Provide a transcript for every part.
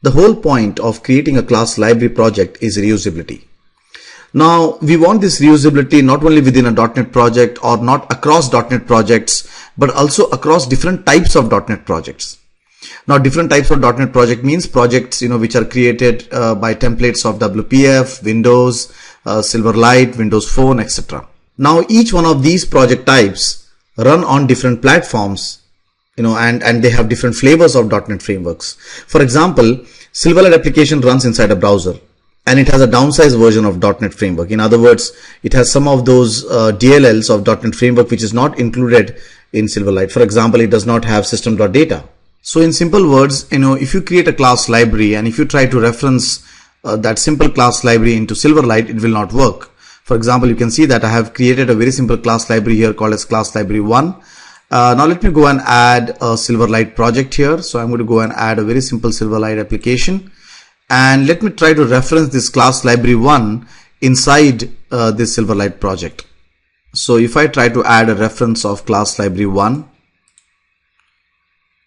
The whole point of creating a class library project is reusability. Now, we want this reusability not only within a .NET project or not across .NET projects, but also across different types of .NET projects. Now, different types of .NET project means projects, which are created by templates of WPF, Windows, Silverlight, Windows Phone, etc. Now, each one of these project types run on different platforms, and they have different flavors of .NET frameworks. For example, Silverlight application runs inside a browser, and it has a downsized version of .NET framework. In other words, it has some of those DLLs of .NET framework which is not included in Silverlight. For example, it does not have system.data. So in simple words, if you create a class library and if you try to reference that simple class library into Silverlight, it will not work. For example, you can see that I have created a very simple class library here called as class library 1. Now let me go and add a Silverlight project here. So I'm going to go and add a very simple Silverlight application. And let me try to reference this class library 1 inside this Silverlight project. So if I try to add a reference of class library 1,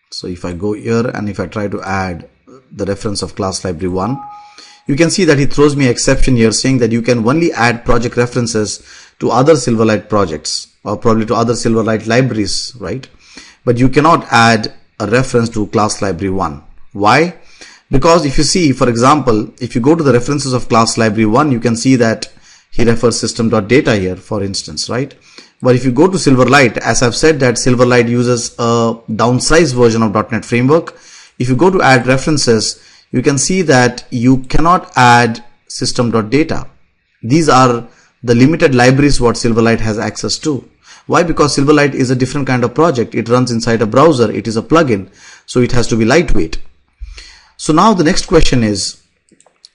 so if I go here and if I try to add the reference of class library 1, you can see that he throws me an exception here saying that you can only add project references to other Silverlight projects or probably to other Silverlight libraries, right? But you cannot add a reference to class library 1. Why? Because if you see, for example, if you go to the references of class library 1, you can see that he refers system.data here, for instance, right? But if you go to Silverlight, as I've said that Silverlight uses a downsized version of .NET framework. If you go to add references, you can see that you cannot add system.data. These are the limited libraries what Silverlight has access to. Why? Because Silverlight is a different kind of project. It runs inside a browser. It is a plugin. So it has to be lightweight. So now the next question is,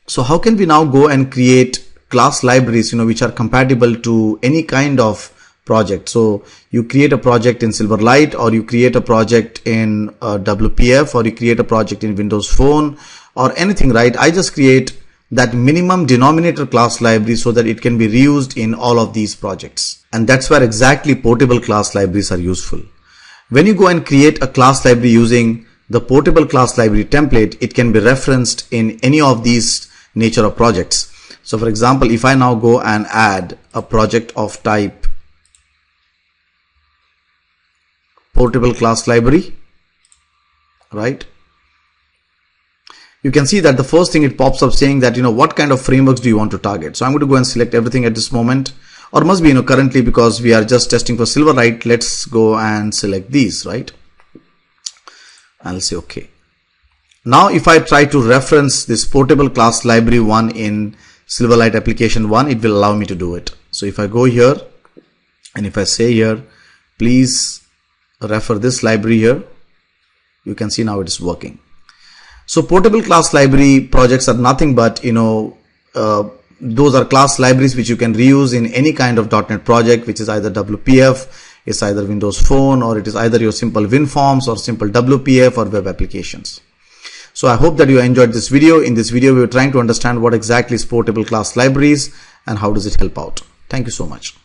so how can we now go and create class libraries, which are compatible to any kind of project? So you create a project in Silverlight, or you create a project in WPF, or you create a project in Windows Phone or anything, right? I just create that minimum denominator class library so that it can be reused in all of these projects. And that's where exactly portable class libraries are useful. When you go and create a class library using the portable class library template, it can be referenced in any of these nature of projects. So for example, if I now go and add a project of type portable class library, right? You can see that the first thing it pops up saying that, what kind of frameworks do you want to target? So I'm going to go and select everything at this moment, or must be, currently, because we are just testing for Silverlight. Let's go and select these, right? I'll say okay. Now, if I try to reference this portable class library 1 in Silverlight application 1, it will allow me to do it. So if I go here and if I say here, please refer this library here, you can see now it is working. So portable class library projects are nothing but, those are class libraries which you can reuse in any kind of .NET project, which is either WPF, it's either Windows Phone, or it is either your simple WinForms or simple WPF or web applications. So I hope that you enjoyed this video. In this video, we were trying to understand what exactly is portable class libraries and how does it help out. Thank you so much.